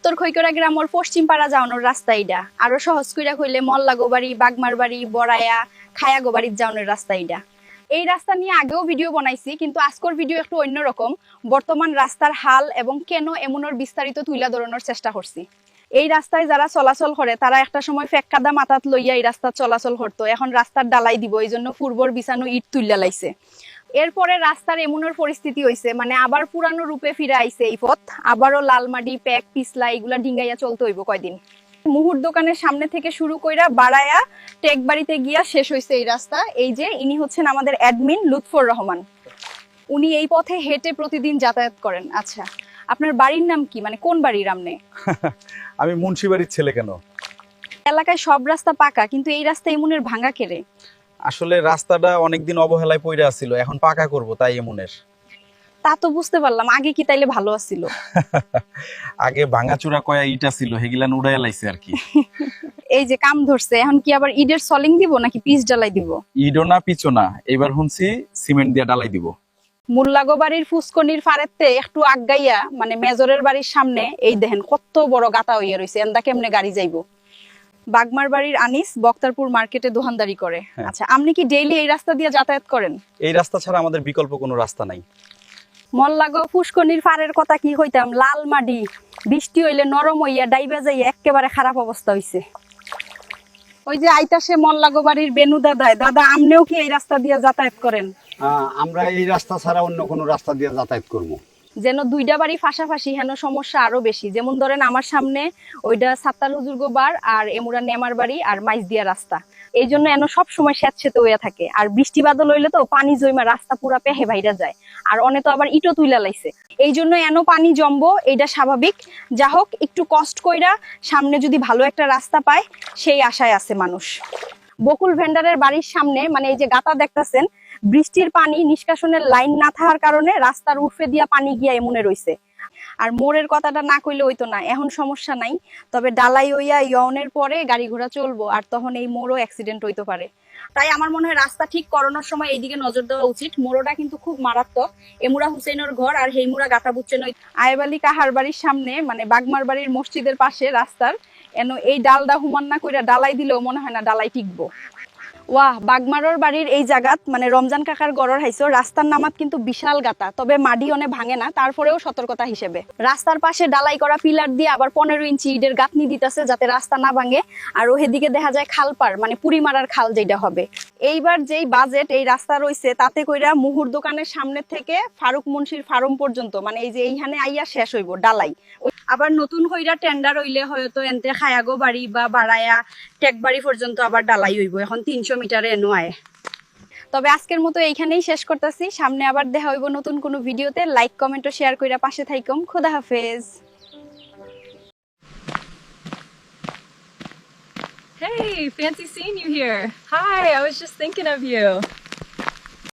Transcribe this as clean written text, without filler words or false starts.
উত্তর খৈকড়া গ্রামের পশ্চিম পাড়া যাওয়ানোর রাস্তা এইটা। আরো সহজ কইরা কইলে মল্লাগোবাড়ি, বাগমারবাড়ি, বড়ায়া, খায়াগোবাড়ির যাওয়ানোর রাস্তা এইটা। এই রাস্তা নিয়ে আগেও ভিডিও বানাইছি, কিন্তু আজকের ভিডিও একটু অন্যরকম। বর্তমান রাস্তার হাল এবং কেন এমনের বিস্তারিত তুলে ধরানোর চেষ্টা করছি। এই রাস্তায় যারা চলাচল করে তারা একটা সময় ফেক্কাদা মাথাত লইয়া এই রাস্তা চলাচল করতো, এখন রাস্তার ডালাই দিব, এই জন্য পূর্বর বিছানো ইট তুইলা লাইছে। এরপরে রাস্তার এমনের পরিস্থিতি হইছে, মানে আবার পুরানো রূপে ফিরে আইছে এই পথ। আবারও লালমাটি, প্যাক, পিছলা এগুলা ডিঙ্গাইয়া চলতে হইব কয়দিন। মুহুর দোকানের সামনে থেকে শুরু কইরা বাড়ায়া টেকবাড়িতে গিয়া শেষ হইছে এই রাস্তা। এই যে ইনি হচ্ছেন আমাদের অ্যাডমিন লুৎফর রহমান, উনি এই পথে হেঁটে প্রতিদিন যাতায়াত করেন। আচ্ছা, আপনার বাড়ির নাম কি, মানে কোন বাড়ির আমনে? আমি মুন্সিবাড়ির ছেলে। কেন? এলাকায় সব রাস্তা পাকা, কিন্তু এই রাস্তা এমনের ভাঙা কেড়ে? আসলে রাস্তাটা অনেকদিন অবহেলায় পড়ে আছিল, এখন পাকা করব তাই এমনের। তা তো বুঝতে পারলাম, আগে কি তাইলে ভালো আছিল? আগে ভাঙাচুরা কয়া ইটা ছিল, হেগিলান উড়াইয়া লাইছে আর কি। এই যে কাম ধরছে, এখন কি আবার ইটের সলিং দিব নাকি পিচ ডালাই দিব? ইডো না পিচো না, এবার শুনছি সিমেন্ট দিয়ে ডালাই দিব। মুল্লাগো বাড়ির ফুসকনির ফারেতে একটু আগাইয়া, মানে মেজরের বাড়ির সামনে এই দেখেন কত বড় গাতা হইয়া রইছে, এন্দা কেমনে গাড়ি যাইবো। বাগমার বাড়ির আনিস বক্তারপুর মার্কেটে দোকানদারি করে। আচ্ছা, আপনি কি ডেইলি এই রাস্তা দিয়ে যাতায়াত করেন? এই রাস্তা ছাড়া আমাদের বিকল্প কোনো রাস্তা নাই। মল্লাগো ফুসকনির ফারের কথা কি হইতাম, লাল মাটি, বৃষ্টি হইলে নরম হইয়া ডাইবা যাইয়া একেবারে খারাপ অবস্থা হইছে। ওই যে আইতাসে মল্লাগো বাড়ির বেনু দাদায়, দাদা আমনেও কি এই রাস্তা দিয়ে যাতায়াত করেন? আমরা এই রাস্তা ছাড়া অন্য কোনো রাস্তা দিয়ে যাতায়াত করবো। যেন দুইটা বাড়ি পাশাপাশি, হেন সমস্যা আরো বেশি। যেমন ধরেন আমার সামনে ওইটা সাত্তার হুজুর গোবার আর এমুরা নেমার বাড়ি আর মাইজ দিয়া রাস্তা, এই জন্য এন সব সময় স্যাঁতসেঁতে হইয়া থাকে। আর বৃষ্টি বাদল হইলে তো পানি জমা রাস্তা পুরা পেহে বাইরা যায়, আর অনে তো আবার ইটো তুইলা লাইছে, এই জন্য এন পানি জমবো, এইটা স্বাভাবিক। যা হোক, একটু কষ্ট কইরা সামনে যদি ভালো একটা রাস্তা পায় সেই আশায় আছে মানুষ। বকুল ভেন্ডারের বাড়ির সামনে, মানে এই যে গাতা দেখতেছেন, বৃষ্টির পানি নিষ্কাশনের লাইন না থাকার কারণে রাস্তার উর্ফে দিয়া পানি গিয়া এমনে রইছে। আর মোড়ের কথাটা না কইলে হইতো না, এখন সমস্যা নাই, তবে ডালাই হইয়া ইয়নের পরে গাড়ি ঘোড়া চলবো, আর তখন এই মোড়ও অ্যাক্সিডেন্ট হইতে পারে। তাই আমার মনে হয় রাস্তা ঠিক করানোর সময় এইদিকে নজর দেওয়া উচিত। মোড়টা কিন্তু খুব মারাত্মক। এমুরা হুসেনের ঘর আর হেইমুরা গাতা বুচ্ছেন ওই আয়েবালি কাহার বাড়ির সামনে, মানে বাগমার বাড়ির মসজিদের পাশে রাস্তার এন এই ডালদা হুমান না কইরা ডালাই দিলেও মনে হয় না ডালাই টিকবো। ওয়াহ, বাগমারর বাড়ির এই জায়গাত, মানে রমজান কাকার গড়র হাইছো, রাস্তার নামাত কিন্তু বিশাল গাতা, তবে মাটি অনেক ভাঙে না, তারপরেও সতর্কতা হিসেবে রাস্তার পাশে ডালাই করা পিলার দিয়ে আবার 15 ইঞ্চি ইটের গাঁথনি দিতেছে যাতে রাস্তা না ভাঙে। আর ওহেদিকে দেখা যায় খালপার, মানে পুরি মারার খাল যেটা হবে। এইবার যেই বাজেট এই রাস্তা রয়েছে তাতে কইরা মুহুর দোকানের সামনে থেকে ফারুক মুন্সির ফার্ম পর্যন্ত, মানে এই যে এইখানে আইয়া শেষ হইব ডালাই। আবার নতুন কইরা টেন্ডার হইলে হয়তো এনতে খায়াগো বাড়ি বা বাড়ায়া টেকবাড়ি পর্যন্ত আবার ডালাই হইব। এখন 300 মিটারে এনো আয়। তবে আজকের মতো এইখানেই শেষ করতেছি, সামনে আবার দেখা হইব নতুন কোনো ভিডিওতে। লাইক, কমেন্ট ও শেয়ার কইরা পাশে থাইকম। খোদা হাফেজ। Hey, fancy seeing you here. Hi, I was just thinking of you.